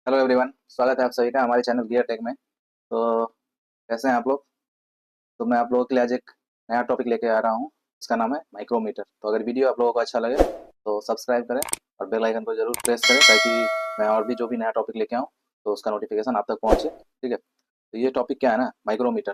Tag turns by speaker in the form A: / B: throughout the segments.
A: Hello everyone, स्वागत है आप सभी का हमारे चैनल गियर टेक में। तो कैसे हैं आप लोग? तो मैं आप लोगों के लिए आज एक नया टॉपिक लेके आ रहा हूँ। इसका नाम है माइक्रोमीटर। तो अगर वीडियो आप लोगों को अच्छा लगे तो सब्सक्राइब करें और बेल आइकन को जरूर प्रेस करें, ताकि मैं और भी जो भी नया टॉपिक लेके आऊँ तो उसका नोटिफिकेशन आप तक पहुँचे। ठीक है, तो ये टॉपिक क्या है ना, माइक्रोमीटर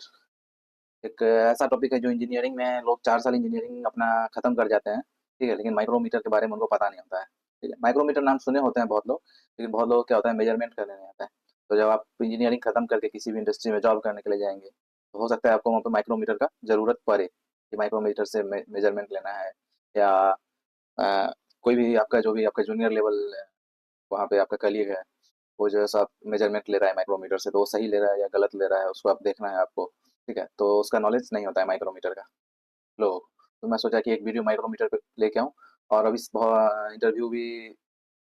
A: एक ऐसा टॉपिक है जो इंजीनियरिंग में लोग 4 साल इंजीनियरिंग अपना खत्म कर जाते हैं। ठीक है, लेकिन माइक्रोमीटर के बारे में उनको पता नहीं होता है। ठीक है, माइक्रोमीटर नाम सुने होते हैं बहुत लोग, लेकिन बहुत लोग क्या होता है, मेजरमेंट करने नहीं आता है। तो जब आप इंजीनियरिंग खत्म करके किसी भी इंडस्ट्री में जॉब करने के लिए जाएंगे तो हो सकता है आपको वहाँ पे माइक्रोमीटर का जरूरत पड़े कि माइक्रोमीटर से मेजरमेंट लेना है, या अ, कोई भी आपका जो भी आपका जूनियर लेवल वहाँ पे आपका कलीग है, वो जो है सब मेजरमेंट ले रहा है माइक्रोमीटर से, तो वो सही ले रहा है या गलत ले रहा है उसको आप देखना है आपको। ठीक है, तो उसका नॉलेज नहीं होता है माइक्रोमीटर का लोगों को। तो मैं सोचा कि एक वीडियो माइक्रोमीटर पे लेके आऊँ। और अभी इंटरव्यू भी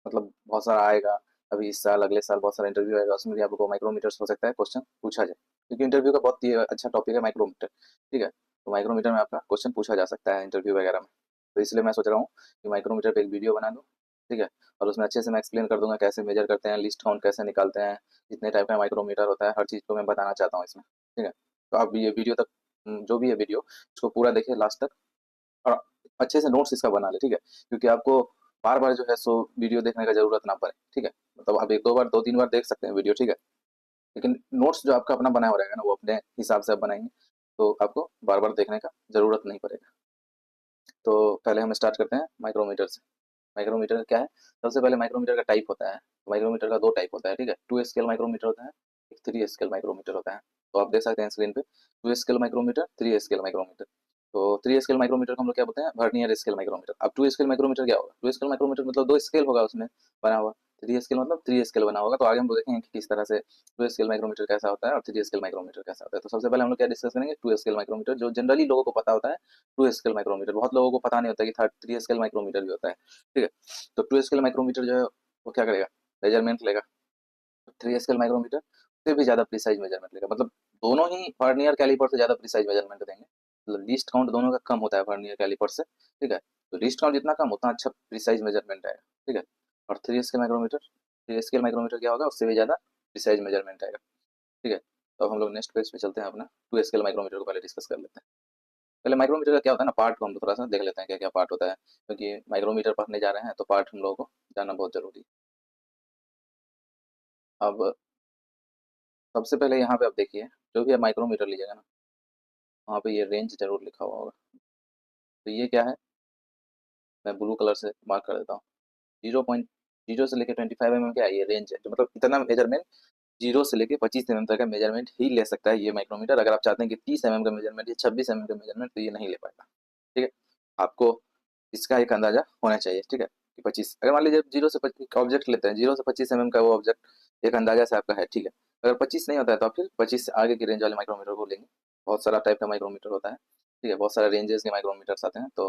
A: मतलब बहुत सारा आएगा। अभी इस साल अगले साल बहुत सारा इंटरव्यू आएगा, उसमें भी आपको माइक्रोमीटर हो सकता है क्वेश्चन पूछा जाए, क्योंकि इंटरव्यू का बहुत ही अच्छा टॉपिक है माइक्रोमीटर। ठीक है, तो माइक्रोमीटर में आपका क्वेश्चन पूछा जा सकता है इंटरव्यू वगैरह में। तो इसलिए मैं सोच रहा हूँ कि माइक्रोमीटर पे एक वीडियो बना दूँ। ठीक है, और उसमें अच्छे से मैं एक्सप्लेन कर दूंगा कैसे मेजर करते हैं, लिस्ट काउंट कैसे निकालते हैं, जितने टाइप का माइक्रोमीटर होता है, हर चीज़ को मैं बताना चाहता हूँ इसमें। ठीक है, तो आप ये वीडियो तक जो भी है वीडियो उसको पूरा देखिए लास्ट तक, और अच्छे से नोट्स इसका बना ले। ठीक है, क्योंकि आपको बार बार जो है सो वीडियो देखने का जरूरत ना पड़े। ठीक है, मतलब आप एक दो बार, दो तीन बार देख सकते हैं वीडियो। ठीक है, लेकिन नोट्स जो आपका अपना बना हो रहेगा ना, वो अपने हिसाब से आप बनाएंगे, तो आपको बार बार देखने का जरूरत नहीं पड़ेगा। तो पहले हम स्टार्ट करते हैं माइक्रोमीटर से। माइक्रोमीटर क्या है? सबसे पहले माइक्रोमीटर का टाइप होता है। माइक्रोमीटर का दो टाइप होता है। ठीक है, टू स्केल माइक्रोमीटर होता है, एक थ्री स्केल माइक्रोमीटर होता है। तो आप देख सकते हैं स्क्रीन पे, two scale micrometer, three scale micrometer. तो थ्री स्केल माइक्रोमीटर को हम लोग क्या बोलते हैं, वर्नियर स्केल माइक्रोमीटर। अब टू स्केल माइक्रोमीटर क्या होगा? टू स्केल माइक्रोमीटर मतलब दो स्केल होगा उसमें बना हुआ। थ्री स्केल मतलब थ्री स्केल बना होगा। तो आगे हम लोग देखेंगे कि किस तरह से टू स्केल माइक्रोमीटर कैसा होता है और थ्री स्केल माइक्रोमीटर कैसा होता है। तो सबसे पहले हम लोग क्या डिस्कस करेंगे, टू स्केल माइक्रोमीटर, जो जनरली लोगों को पता होता है। टू स्केल माइक्रोमीटर बहुत लोगों को पता नहीं होता कि थर्ड थ्री स्केल माइक्रोमीटर भी होता है। ठीक है, तो टू स्केल माइक्रोमीटर जो है वो क्या करेगा, मेजरमेंट लेगा। थ्री स्केल माइक्रोमीटर से भी ज़्यादा प्रिसाइज मेजरमेंट लेगा। मतलब दोनों ही वर्नियर कैलिपर से ज़्यादा प्रिसाइज मेजरमेंट देंगे। मतलब लीस्ट काउंट दोनों का कम होता है वर्नियर कैलिपर से। ठीक है, तो लीस्ट काउंट जितना कम उतना अच्छा प्रिसाइज मेजरमेंट आएगा। ठीक है, और थ्री स्केल माइक्रोमीटर क्या होगा, उससे भी ज़्यादा प्रिसाइज मेजरमेंट आएगा। ठीक है, तो अब हम लोग नेक्स्ट पेज पे चलते हैं, अपना टू स्केल माइक्रोमीटर को पहले डिस्कस कर लेते हैं। पहले माइक्रोमीटर का क्या होता है ना, पार्ट को हम लोग थोड़ा सा देख लेते हैं क्या क्या पार्ट होता है, क्योंकि माइक्रोमीटर पढ़ने जा रहे हैं तो पार्ट हम लोगों को जानना बहुत जरूरी है। अब सबसे पहले यहाँ पे आप देखिए, जो भी आप माइक्रोमीटर लीजिएगा ना, वहाँ पे ये रेंज जरूर लिखा हुआ होगा। तो ये क्या है, मैं ब्लू कलर से मार्क कर देता हूँ। 0.0 से लेकर 25 mm क्या है, ये रेंज है। तो मतलब इतना मेजरमेंट 0 से लेकर 25 mm तक का मेजरमेंट ही ले सकता है ये माइक्रोमीटर। अगर आप चाहते हैं कि 30 mm का मेजरमेंट या 26 mm का मेजरमेंट, तो ये नहीं ले पाएगा। ठीक है, आपको इसका एक अंदाजा होना चाहिए। ठीक है, कि 25, अगर मान लीजिए 0 से 25 ऑब्जेक्ट लेते हैं, 0 से 25 mm का वो ऑब्जेक्ट एक अंदाजा से आपका है। ठीक है, अगर 25 नहीं होता है तो आप फिर 25 से आगे की रेंज वाले माइक्रोमीटर को लेंगे। बहुत सारा टाइप का माइक्रोमीटर होता है। ठीक है, बहुत सारे रेंजेस के माइक्रोमीटर्स आते हैं। तो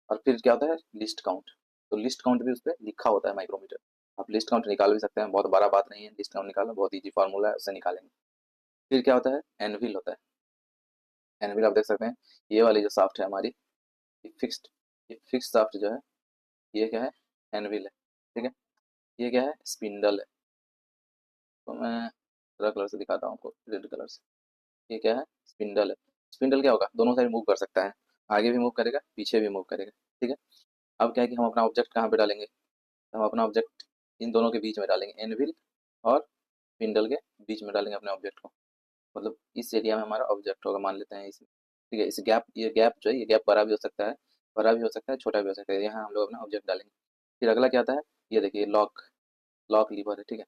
A: और फिर क्या होता है, लिस्ट काउंट। तो लिस्ट काउंट भी उस पर लिखा होता है माइक्रोमीटर। आप लिस्ट काउंट निकाल भी सकते हैं, बहुत बड़ा बात नहीं है लिस्ट काउंट निकालना, बहुत ईजी फार्मूला है, उससे निकालेंगे। फिर क्या होता है, एनविल होता है। एनविल आप देख सकते हैं, ये वाली जो साफ्ट है हमारी, ये फिक्स्ड साफ्ट जो है, ये क्या है, एनविल है। ठीक है, ये क्या है, स्पिंडल है। तो मैं दूसरा कलर से दिखाता हूँ आपको, रेड कलर से। ये क्या है, स्पिंडल है। स्पिंडल क्या होगा, दोनों साइड मूव कर सकता है, आगे भी मूव करेगा, पीछे भी मूव करेगा। ठीक है, अब क्या है कि हम अपना ऑब्जेक्ट कहाँ पे डालेंगे, हम अपना ऑब्जेक्ट इन दोनों के बीच में डालेंगे, एनविल और स्पिंडल के बीच में डालेंगे अपने ऑब्जेक्ट को। मतलब इस एरिया में हमारा ऑब्जेक्ट होगा, मान लेते हैं इसमें। ठीक है, इस गैप, ये गैप जो है, ये गैप बड़ा भी हो सकता है, बड़ा भी हो सकता है, छोटा भी हो सकता है। यहाँ हम लोग अपना ऑब्जेक्ट डालेंगे। फिर अगला क्या आता है, ये देखिए, लॉक, लॉक लीवर है। ठीक है,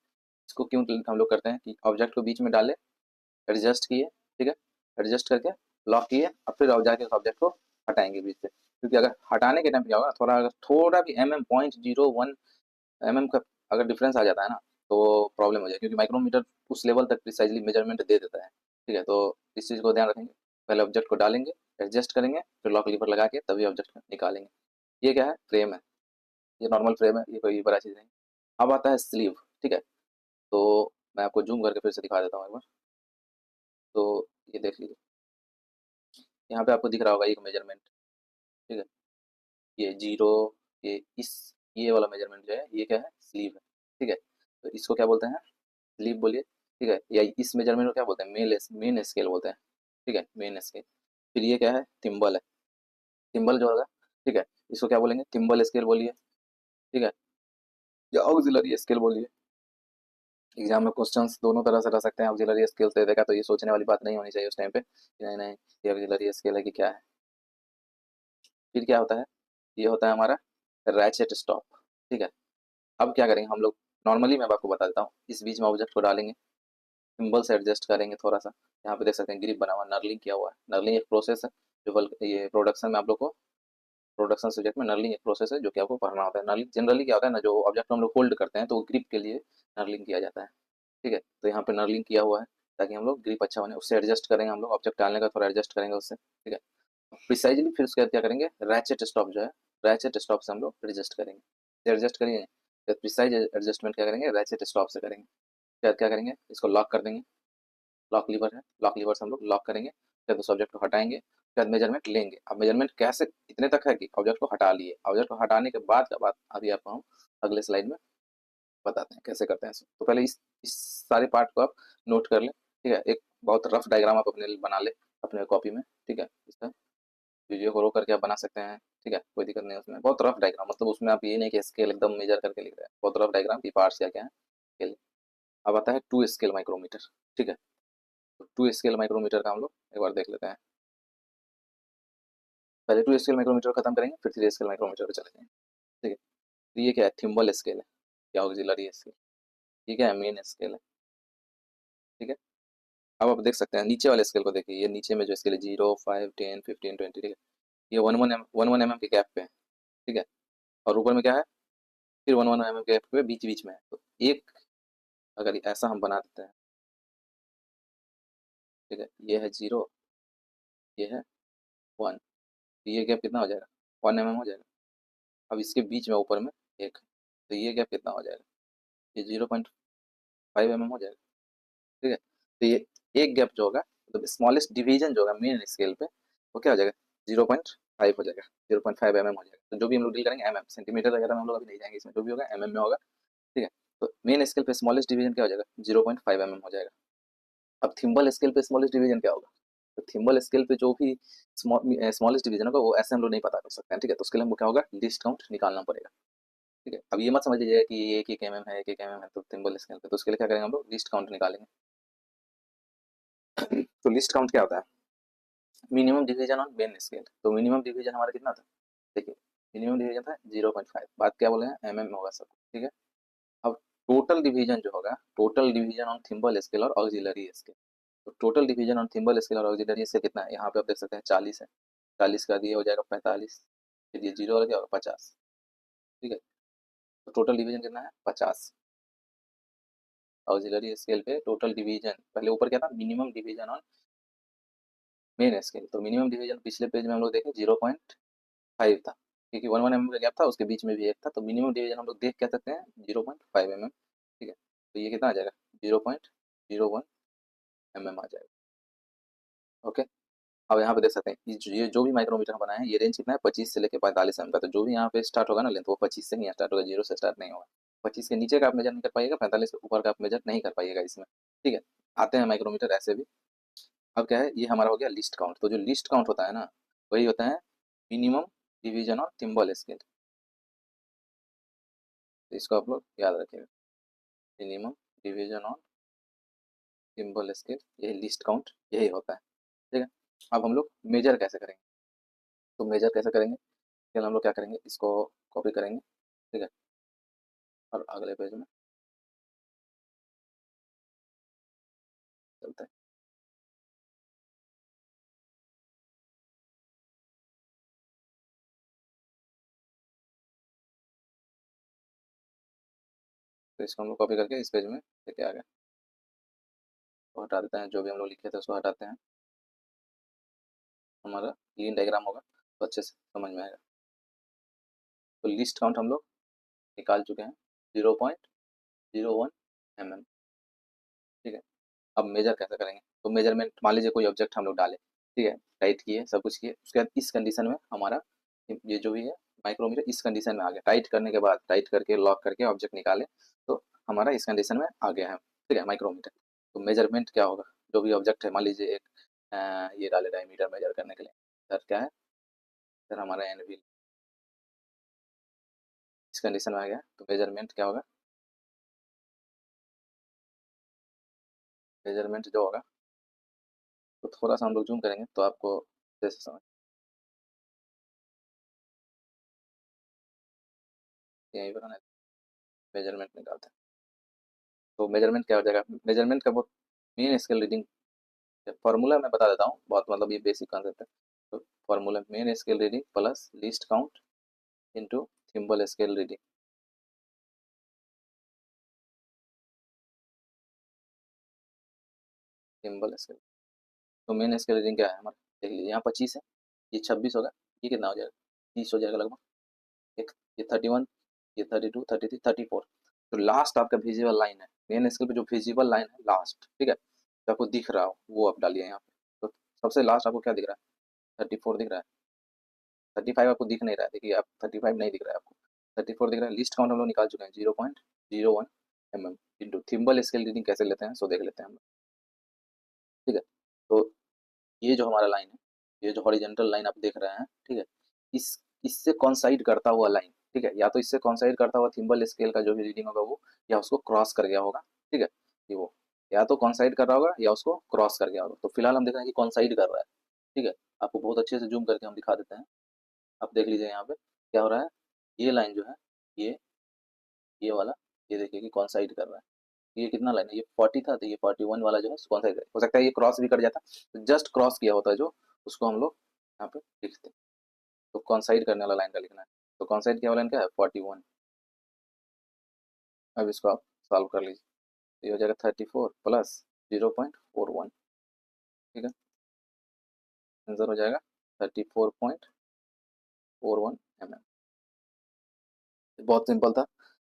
A: इसको क्यों हम लोग करते हैं कि ऑब्जेक्ट को बीच में डाले, एडजस्ट किए। ठीक है, एडजस्ट करके लॉक किए, और फिर अब जाके उस ऑब्जेक्ट को हटाएंगे बीच से। क्योंकि अगर हटाने के टाइम क्या होगा, थोड़ा अगर थोड़ा भी mm 0.01 mm का अगर डिफरेंस आ जाता है ना, तो प्रॉब्लम हो जाए, क्योंकि माइक्रोमीटर उस लेवल तक प्रिसाइजली मेजरमेंट दे देता है। ठीक है, तो इस चीज़ को ध्यान रखेंगे। पहले ऑब्जेक्ट को डालेंगे, एडजस्ट करेंगे, फिर लॉक लीवर लगा के तभी ऑब्जेक्ट निकालेंगे। ये क्या है, फ्रेम है। ये नॉर्मल फ्रेम है, ये कोई बड़ा चीज़ नहीं। अब आता है स्लीव। ठीक है, तो मैं आपको जूम करके फिर से दिखा देता हूँ एक बार। तो ये देख लीजिए, यहाँ पे आपको दिख रहा होगा एक मेजरमेंट। ठीक है, ये जीरो, ये इस, ये वाला मेजरमेंट जो है, ये क्या है, स्लीव है। ठीक है, तो इसको क्या बोलते हैं, स्लीप बोलिए, ठीक है, या इस मेजरमेंट को क्या बोलते हैं, मेन स्केल बोलते हैं, ठीक है, मेन स्केल। फिर ये क्या है, थिम्बल है, थिम्बल जो होगा, ठीक है, इसको क्या बोलेंगे, थिम्बल स्केल बोलिए, ठीक है, या ऑक्सिलरी स्केल बोलिए। एग्जाम में क्वेश्चंस दोनों तरह से रह सकते हैं, ऑक्सिलरी स्केल दे देगा तो ये सोचने वाली बात नहीं होनी चाहिए उस टाइम पे कि नहीं नहीं ये ऑक्सिलरी स्केल है कि क्या है। फिर क्या होता है, ये होता है हमारा रैचेट स्टॉप, ठीक है। अब क्या करेंगे हम लोग, नॉर्मली मैं आपको बता देता हूँ, इस बीच में ऑब्जेक्ट को डालेंगे, सिंबल से एडजस्ट करेंगे थोड़ा सा। यहाँ पे देख सकते हैं ग्रिप बना हुआ, नर्लिंग किया हुआ है। नर्लिंग एक प्रोसेस है जो ये प्रोडक्शन में आप लोग को, प्रोडक्शन सब्जेक्ट में नर्लिंग एक प्रोसेस है जो कि आपको पढ़ना होता है। नर्लिंग जनरली क्या होता है ना, जो ऑब्जेक्ट हम लोग होल्ड करते हैं तो ग्रिप के लिए नर्लिंग किया जाता है, ठीक है। तो यहाँ पे नर्लिंग किया हुआ है ताकि हम लोग ग्रिप अच्छा बने, उससे एडजस्ट करेंगे हम लोग, ऑब्जेक्ट डालने का थोड़ा एडजस्ट करेंगे उससे, ठीक है। प्रिसाइजली फिर उसके बाद क्या करेंगे, रैचेट स्टॉप जो है, रैचेट स्टॉप से हम लोग एडजस्ट करेंगे, एडजस्ट करेंगे। प्रिसाइज एडजस्टमेंट क्या करेंगे, रैचेट स्टॉप से करेंगे। फिर क्या करेंगे, इसको लॉक कर देंगे, लॉक लीवर है, लॉक लीवर से हम लोग लॉक करेंगे, फिर उस ऑब्जेक्ट को हटाएंगे, फिर मेजरमेंट लेंगे। अब मेजरमेंट कैसे, इतने तक है कि ऑब्जेक्ट को हटा लिए, ऑब्जेक्ट को हटाने के बाद का बात अभी आपको हम अगले स्लाइड में बताते हैं कैसे करते हैं इसको। तो पहले इस सारे पार्ट को आप नोट कर लें, ठीक है। एक बहुत रफ डायग्राम आप अपने लिए बना ले अपने कॉपी में, ठीक है। इसका वीडियो को रोक करके आप बना सकते हैं, ठीक है, कोई दिक्कत नहीं है उसमें। बहुत रफ डायग्राम, मतलब उसमें आप ये नहीं कि स्केल एकदम मेजर करके लिख रहे हैं, बहुत रफ डायग्राम की पार्ट्स क्या क्या है स्केल। अब आता है टू स्केल माइक्रोमीटर, ठीक है। तो टू स्केल माइक्रोमीटर का हम लोग एक बार देख लेते हैं। पहले टू स्केल माइक्रोमीटर खत्म करेंगे, फिर थ्री स्केल माइक्रोमीटर पे चले जाएंगे, ठीक है। तो ये क्या है, थिम्बल स्केल है या ऑक्सिलरी स्केल, ठीक है, मेन स्केल है, ठीक है। अब आप देख सकते हैं नीचे वाले स्केल को, देखिए ये नीचे में जो स्केल है 0, 5, 10, 15, 20, ठीक है, ये वन वन एम के गैप पे है, ठीक है। और ऊपर में क्या है, फिर वन वन एम के गैप पे बीच बीच में है। तो एक अगर ऐसा हम बना देते हैं, ठीक है, ये है 0, ये है 1, तो ये गैप कितना हो जाएगा, 1 mm हो जाएगा। अब इसके बीच में ऊपर में एक, तो ये गैप कितना हो जाएगा, ये 0.5 mm हो जाएगा, ठीक है। तो ये एक गैप जो होगा, मतलब स्मॉलेस्ट डिवीजन जो होगा मेन स्केल पे, वो क्या हो जाएगा, 0.5 हो जाएगा, 0.5 mm हो जाएगा। तो जो भी हम लोग डील करेंगे एम सेंटीमीटर वगैरह में हम लोग अभी नहीं जाएंगे, इसमें जो भी होगा में होगा, ठीक है। तो मेन स्केल पे स्मॉलेस्ट डिवीजन क्या हो जाएगा, 0.5 mm हो जाएगा। अब थिम्बल स्केल पे स्मॉलेस्ट डिवीजन क्या होगा, तो थिम्बल स्केल पे जो भी स्मॉलेस्ट डिवीजन होगा वो ऐसे हम लोग नहीं पता कर सकते हैं, ठीक है। तो उसके लिए हमको क्या होगा, लीस्ट काउंट निकालना पड़ेगा, ठीक है। अब ये मत समझ लीजिएगा कि ये एक एक mm है, एक एक mm है तो थिम्बल स्केल पे, तो उसके लिए क्या करेंगे हम लोग, लिस्ट काउंट निकालेंगे। तो लिस्ट काउंट क्या होता है, minimum division on main scale. तो मिनिमम डिवीजन हमारा कितना था, देखिए मिनिमम डिवीजन था 0.5, बात क्या बोले हैं, mm में होगा सब, ठीक है। अब टोटल डिवीजन जो होगा, total division on thimble scale और ऑक्सिलरी स्केल। तो total division on thimble scale और ऑक्सिलरी स्केल कितना है, यहाँ पे आप देख सकते हैं 40 है, 40 का दिए हो जाएगा 45, फिर ये 0 हो गया, 50, ठीक है। तो टोटल डिवीजन कितना है, 50। ऑक्सिलरी स्केल पे टोटल डिवीजन, पहले ऊपर क्या था, minimum division on main scale. तो मिनिमम डिवीजन पिछले पेज में हम लोग देखें 0.5 था, क्योंकि 1 1 mm का गैप था, उसके बीच में भी एक था। तो मिनिमम डिवीजन हम लोग देख कह सकते हैं 0.5 mm, ठीक है। तो ये कितना आ जाएगा, 0.01 mm आ जाएगा, ओके। अब यहाँ पे देख सकते हैं ये जो भी माइक्रोमीटर बनाए हैं, ये रेंज कितना है, 25 से लेकर 45 mm का। तो जो भी यहाँ पे स्टार्ट होगा ना लेंथ, वो 25 से ही स्टार्ट होगा, 0 से स्टार्ट नहीं होगा। 25 के नीचे का आप मेजर नहीं कर पाइएगा, 45 के ऊपर का आप मेजर नहीं कर पाइएगा इसमें, ठीक है। आते हैं माइक्रोमीटर ऐसे भी। अब क्या है, ये हमारा हो गया लिस्ट काउंट। तो जो लिस्ट काउंट होता है ना, वही होता है minimum division on thimble scale. तो इसको आप लोग याद रखिएगा, minimum division on thimble scale, यही लिस्ट काउंट यही होता है, ठीक है। अब हम लोग मेजर कैसे करेंगे, तो मेजर कैसे करेंगे, फिर हम लोग क्या करेंगे, इसको कॉपी करेंगे, ठीक है, और अगले पेज में चलते हैं। तो इसको हम लोग कॉपी करके इस पेज में लेके आ गए, तो हटा देते हैं, जो भी हम लोग लिखे थे उसको हटाते हैं, हमारा क्लीन डायग्राम होगा तो अच्छे से समझ में आएगा। तो लिस्ट काउंट हम लोग निकाल चुके हैं, 0.01 mm, ठीक है। अब मेजर कैसे करेंगे, तो मेजरमेंट मान लीजिए कोई ऑब्जेक्ट हम लोग डाले, ठीक है, टाइट किए, सब कुछ किए, उसके बाद इस कंडीशन में हमारा ये जो भी है माइक्रोमीटर इस कंडीशन में आ गया, टाइट करने के बाद, टाइट करके लॉक करके ऑब्जेक्ट निकाले, तो हमारा इस कंडीशन में आ गया है। ठीक है, माइक्रोमीटर। तो मेजरमेंट क्या होगा, जो भी ऑब्जेक्ट है, मान लीजिए एक ये डाले डायमीटर मेजर करने के लिए, सर क्या है, सर हमारा एनवी इस कंडीशन में आ गया, तो मेजरमेंट क्या होगा, मेजरमेंट जो होगा, तो थोड़ा सा हम लोग जूम करेंगे तो आपको जैसे समझ, यहीं पर मेजरमेंट निकालते हैं। तो मेजरमेंट क्या हो जाएगा, मेजरमेंट का बहुत मेन स्केल रीडिंग फॉर्मूला मैं बता देता हूँ, बहुत मतलब ये बेसिक कॉन्सेप्ट है। तो formula main scale reading plus least count into thimble scale reading. Thimble scale, तो मेन स्केल रीडिंग क्या है हमारा, देख लीजिए यहाँ 25 है, ये 26 होगा, ये कितना हो जाएगा, 30 हो जाएगा लगभग, एक ये 31, ये 32, 33, 34। तो लास्ट आपका विजिबल लाइन है मेन स्केल पे, जो विजिबल लाइन है लास्ट, ठीक है, जो आपको दिख रहा हो वो आप डालिए यहाँ पे। तो सबसे लास्ट आपको क्या दिख रहा है, 34 दिख रहा है, 35 आपको दिख नहीं रहा है, देखिए आप 35 नहीं दिख रहा है आपको, 34 दिख रहा है। लिस्ट काउंट हम लोग निकाल चुके हैं 0.01 mm into thimble scale reading कैसे लेते हैं, सो देख लेते हैं हम लोग, ठीक है। तो ये जो हमारा लाइन है, ये जो हॉरिजेंटल लाइन आप देख रहे हैं, ठीक है, इस इससे कॉन्साइड करता हुआ लाइन, ठीक है, या तो इससे कॉन्साइड करता हुआ थिम्बल स्केल का जो भी रीडिंग होगा वो, या उसको क्रॉस कर गया होगा, ठीक है, ये वो या तो कॉन्साइड कर रहा होगा या उसको क्रॉस कर गया होगा। तो फिलहाल हम देख रहे हैं कि कॉन्साइड कर रहा है, ठीक है। आपको बहुत अच्छे से जूम करके हम दिखा देते हैं, आप देख लीजिए यहाँ पे क्या हो रहा है, ये लाइन जो है, ये ये वाला, ये देखिए कि कॉन्साइड कर रहा है, ये कितना लाइन है, ये 40 था, तो ये 41 वाला जो है कॉन्साइड हो सकता है ये क्रॉस भी कर जाता, तो जस्ट क्रॉस किया होता है जो, उसको हम लोग यहाँ पे लिखते हैं। तो कॉन्साइड करने वाला लाइन का लिखना है, तो कॉन्साइड किया वाला लाइन क्या है 41। अब इसको आप सॉल्व कर लीजिए, तो ये हो जाएगा 34 प्लस 0.41, ठीक है, आंसर हो जाएगा 34.41 mm। बहुत सिंपल था,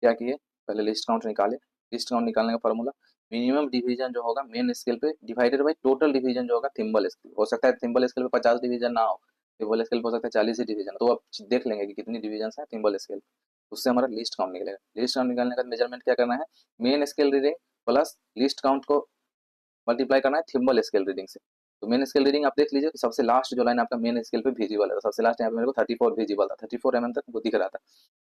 A: क्या किए, पहले लिस्ट काउंट निकाले, लिस्ट काउंट निकालने का फॉर्मूला मिनिमम डिवीजन जो होगा मेन स्केल पे डिवाइडेड बाई टोटल डिवीजन जो होगा थिम्बल स्केल, हो सकता है थिम्बल स्केल पे 50 डिवीजन ना हो, थिम्बल स्केल पे हो सकता है 40 ही डिवीजन, तो आप देख लेंगे कि कितनी डिवीजन है थिम्बल स्केल, उससे हमारा लिस्ट काउंट निकलेगा। लिस्ट काउंट निकालने का मेजरमेंट क्या करना है, main scale reading plus list count को मल्टीप्लाई करना है थिम्बल स्केल रीडिंग से। तो मेन स्केल रीडिंग आप देख लीजिए कि सबसे लास्ट जो लाइन आपका मेन स्केल पे विजिबल है, तो सबसे लास्ट यहाँ पे मेरे को 34 विजिबल था, 34 mm तक वो दिख रहा था,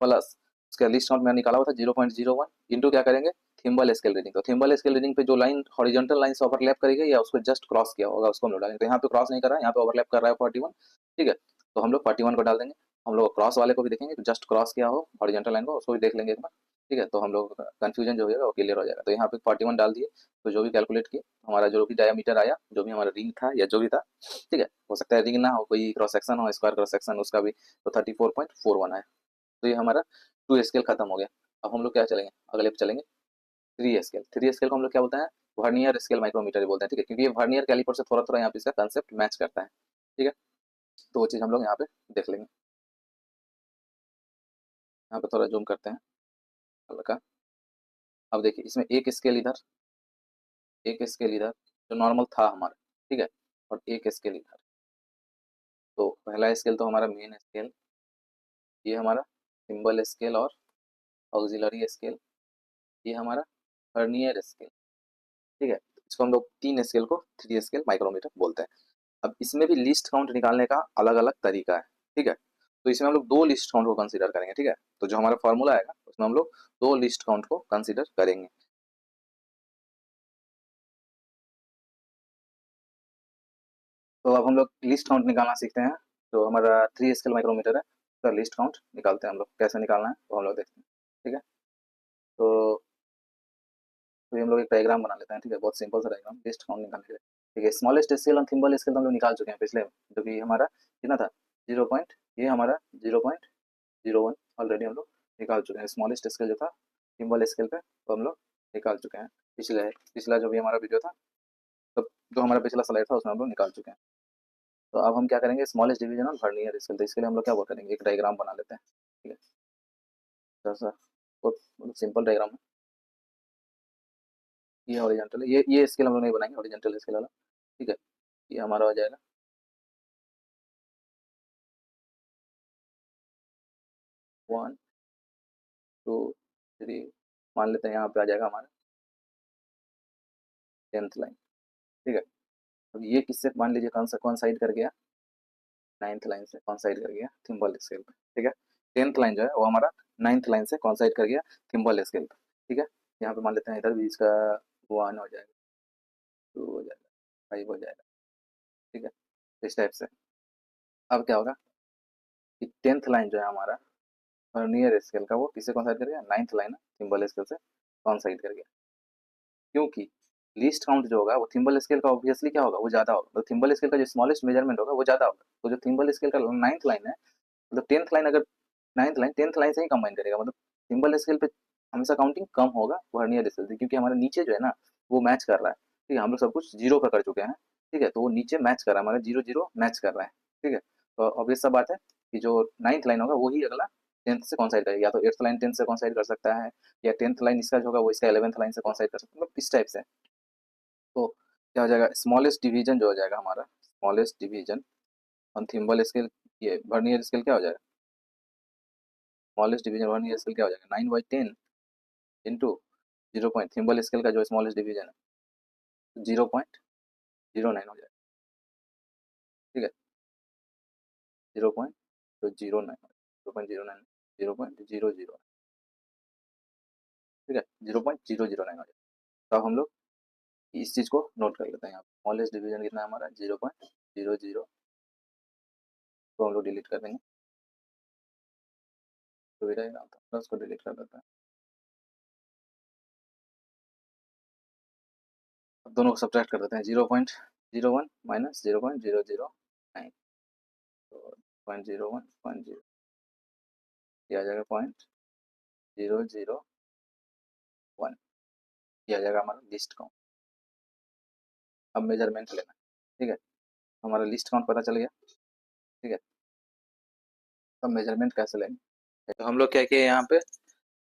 A: प्लस उसका लिस्ट काउंट मैंने निकाला हुआ था 0.01 इंटू क्या करेंगे थिम्बल स्केल रीडिंग। तो थिम्बल स्केल रीडिंग पे जो लाइन हॉरिजॉन्टल लाइन से ओवरलैप करेगी या उसको जस्ट क्रॉस किया होगा उसको हम लोग डालेंगे, तो यहाँ पे क्रॉस नहीं कर रहा है, यहाँ पे ओवरलैप कर रहा है 41, ठीक है, तो हम लोग 41 को डाल देंगे। हम लोग क्रॉस वाले को भी देखेंगे, तो जस्ट क्रॉस किया हो हॉरिजॉन्टल लाइन को उसको भी देख लेंगे एक बार, ठीक है, तो हम लोग कंफ्यूजन जो होगा वो क्लियर हो जाएगा। तो यहाँ पे 41 डाल दिए, तो जो भी कैलकुलेट किए हमारा जो भी डायमीटर आया, जो भी हमारा रिंग था या जो भी था, ठीक है, हो सकता है रिंग ना हो, कोई क्रॉस सेक्शन हो, स्क्वायर क्रॉस सेक्शन, उसका भी, तो 34.41 आया। तो ये हमारा 2 स्केल खत्म हो गया। अब हम लोग क्या चलेंगे, अगले पे चलेंगे 3 स्केल। 3 स्केल को हम लोग क्या बोलते हैं, वर्नियर स्केल माइक्रोमीटर बोलते हैं, ठीक है, क्योंकि ये वर्नियर कैलिपर से थोड़ा थोड़ा यहाँ पे इसका कंसेप्ट मैच करता है, ठीक है, तो वो चीज़ हम लोग यहाँ पे देख लेंगे। यहाँ पे थोड़ा जूम करते हैं हल्का। अब देखिए इसमें एक स्केल इधर, एक स्केल इधर, जो नॉर्मल था हमारा, ठीक है, और एक स्केल इधर। तो पहला स्केल तो हमारा मेन स्केल, ये हमारा सिंबल स्केल और ऑक्सिलरी स्केल, ये हमारा वर्नियर स्केल, ठीक है, इसको हम लोग 3 स्केल को 3 स्केल माइक्रोमीटर बोलते हैं। अब इसमें भी लिस्ट काउंट निकालने का अलग अलग तरीका है, ठीक है, तो इसमें हम लोग 2 लिस्ट काउंट को कंसीडर करेंगे, ठीक है, तो जो हमारा फॉर्मूला आएगा उसमें हम लोग 2 लिस्ट काउंट को कंसीडर करेंगे। तो अब हम लोग लिस्ट काउंट निकालना सीखते हैं। तो हमारा 3 स्केल माइक्रोमीटर है, उसका लिस्ट काउंट निकालते हैं हम लोग, कैसे निकालना है वो हम लोग देखते हैं, ठीक है। तो हम लोग एक डायग्राम बना लेते हैं, ठीक है, बहुत सिंपल सा डायग्राम लिस्ट काउंट निकालने के लिए, ठीक है। स्मॉलेस्ट स्केल और थिम्बल स्केल तो हम लोग निकाल चुके हैं पिछले, जो कि हमारा कितना था, 0. ये हमारा 0.01 ऑलरेडी हम लोग निकाल चुके हैं। स्मॉलेस्ट स्केल जो था थिम्बल स्केल पे, तो हम लोग निकाल चुके हैं, पिछले पिछला जो भी हमारा वीडियो था, तो जो हमारा पिछला स्लाइड था उसमें हम लोग निकाल चुके हैं। तो अब हम क्या करेंगे, स्मॉलेस्ट डिवीजन और वर्नियर स्केल, तो इसके लिए हम लोग क्या वो करेंगे, एक डायग्राम बना लेते हैं, ठीक है, जैसा बहुत सिंपल डायग्राम है। ये हॉरिजॉन्टल है, ये स्केल हम लोग नहीं बनाएंगे हॉरिजॉन्टल स्केल वाला, ठीक है, ये हमारा हो जाएगा 1 2 3, मान लेते हैं यहाँ पे आ जाएगा हमारा 10th लाइन, ठीक है। अब ये किससे मान लीजिए कौन साइड कर गया, 9th लाइन से कौन साइड कर गया, थिम्बल स्केल पे, ठीक है। 10th लाइन जो है वो हमारा 9th लाइन से कौन साइड कर गया, थिम्बल स्केल पे, ठीक है। यहाँ पे मान लेते हैं इधर भी इसका 1 हो जाएगा, 2 हो जाएगा, 5 हो जाएगा, ठीक है, इस टाइप से। अब क्या होगा कि 10th लाइन जो है हमारा वर्नियर स्केल का वो किससे कॉन्साइड कर गया, 9th लाइन थिम्बल स्केल से कॉन्साइड कर गया, क्योंकि लीस्ट काउंट जो होगा वो थिम्बल स्केल का ऑब्वियसली क्या होगा, वो ज़्यादा होगा। तो थिम्बल स्केल का जो स्मॉलेस्ट मेजरमेंट होगा वो ज़्यादा होगा। तो जो थिम्बल स्केल का 9th लाइन है, मतलब 10th लाइन अगर 9th लाइन 10th लाइन से ही कंबाइन करेगा, मतलब थिम्बल स्केल पे हमेशा काउंटिंग कम होगा वर्नियर स्केल से, क्योंकि हमारे नीचे जो है ना वो मैच कर रहा है, ठीक है। हम लोग सब कुछ जीरो पर कर चुके हैं, ठीक है, तो वो नीचे मैच कर रहा है, हमारा 0 0 मैच कर रहा है, ठीक है। तो ऑब्वियस सा बात है कि जो 9th लाइन होगा वही अगला 10th से कॉन्साइड करेगा, या तो 8th लाइन 10th से कॉन्साइड कर सकता है, या 10th लाइन इसका जो होगा वो इसका 11th लाइन से कॉन्साइड कर सकता है, मतलब इस टाइप से। तो क्या हो जाएगा, स्मॉलेस्ट डिवीजन जो हो जाएगा हमारा, smallest division on thimble scale, ये वर्नियर स्केल क्या हो जाएगा, स्मॉलेस्ट डिवीजन वर्नियर स्केल क्या हो जाएगा, 9/10 इंटू 0 थिम्बल स्केल का जो स्मॉलेस्ट डिवीजन है 0.09 हो जाएगा, ठीक है। 0.09, 0.09, 0.009, ठीक है, 0.009 हो जाएगा। तो अब हम लोग इस चीज़ को नोट कर लेते हैं, यहाँ स्मॉलेस्ट डिवीजन कितना है हमारा 0.00, तो हम लोग डिलीट कर देंगे, तो भी रहेगा, तो उसको डिलीट कर देते हैं। अब दोनों को सब्ट्रैक्ट कर देते हैं, 0.01 माइनस 0.009, तो 0.01 ये आ जाएगा 0.001, ये आ जाएगा हमारा लिस्ट काउंट। अब मेजरमेंट लेना, ठीक है, हमारा लिस्ट काउंट पता चल गया, ठीक है। अब मेजरमेंट कैसे लेंगे, तो हम लोग क्या किए यहाँ पे,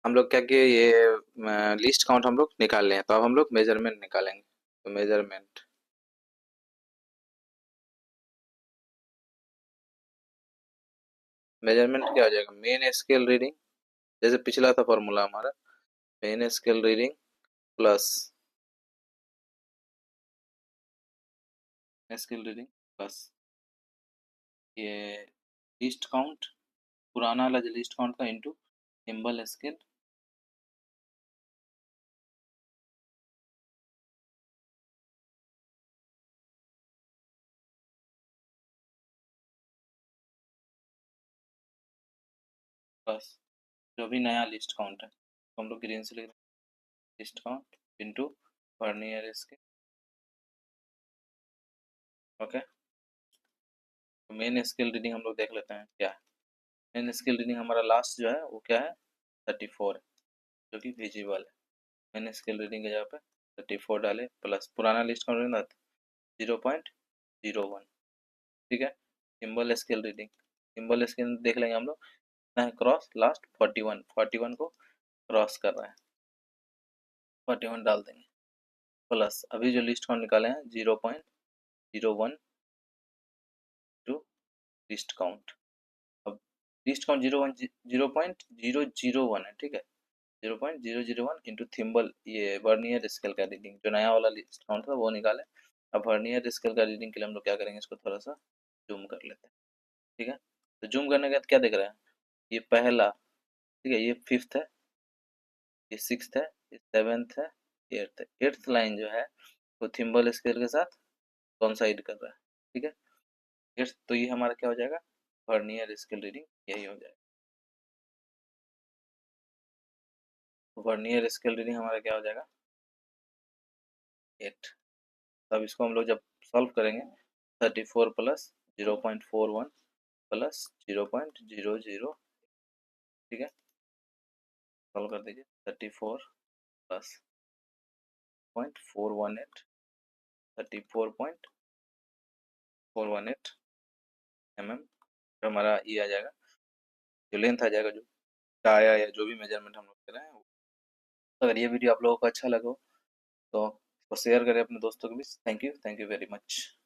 A: हम लोग क्या किए, ये लिस्ट काउंट हम लोग निकाल लें, तो अब हम लोग मेजरमेंट निकालेंगे। तो मेजरमेंट क्या हो जाएगा, मेन स्केल रीडिंग, जैसे पिछला था फॉर्मूला हमारा, main scale reading plus scale reading plus ये लिस्ट काउंट, पुराना वाला जो लिस्ट काउंट था, इंटू थिम्बल स्केल प्लस जो भी नया लिस्ट काउंट है, तो हम लोग ग्रीन से लिख list count into vernier scale, okay. तो मेन स्केल रीडिंग हम लोग देख लेते हैं क्या है। मेन स्केल रीडिंग हमारा लास्ट जो है वो क्या है, 34 है, जो कि विजिबल है। मैंने स्केल रीडिंग की जगह पे 34 डाले, प्लस पुराना लिस्ट काउंट था 0.01, ठीक है। Symbol scale reading, symbol scale देख लेंगे हम लोग कितना है, क्रॉस लास्ट 41 को क्रॉस कर रहा है, 41 डाल देंगे, प्लस अभी जो लिस्ट काउंट निकाले हैं 0.01 टू लिस्ट काउंट। अब लिस्ट काउंट 0.001 है, ठीक है, 0.001 इंटू थिम्बल ये वर्नियर स्केल का रीडिंग, जो नया वाला लिस्ट काउंट था वो निकाले। अब वर्नियर स्केल का रीडिंग के लिए हम लोग क्या करेंगे, इसको थोड़ा सा जूम कर लेते हैं, ठीक है। तो जूम करने के बाद क्या दिख रहा है, ये पहला, ठीक है, ये 5th है, ये 6th है, ये 7th है, 8th है, 8th लाइन जो है वो थिम्बल स्केल के साथ कॉन्साइड कर रहा है, ठीक है। 8th, तो ये हमारा क्या हो जाएगा, वर्नियर स्केल रीडिंग यही हो जाएगा। वर्नियर स्केल रीडिंग हमारा क्या हो जाएगा 8। तब इसको हम लोग जब सॉल्व करेंगे 34 प्लस 0.41 प्लस 0.00, ठीक है, सॉल्व कर दीजिए, 34 प्लस 0.418, 34.418 mm, तो हमारा ये आ जाएगा, जो लेंथ आ जाएगा, जो आया या जो भी मेजरमेंट हम लोग कर रहे हैं। अगर ये वीडियो आप लोगों को अच्छा लगा हो तो शेयर करें अपने दोस्तों के बीच। Thank you very much.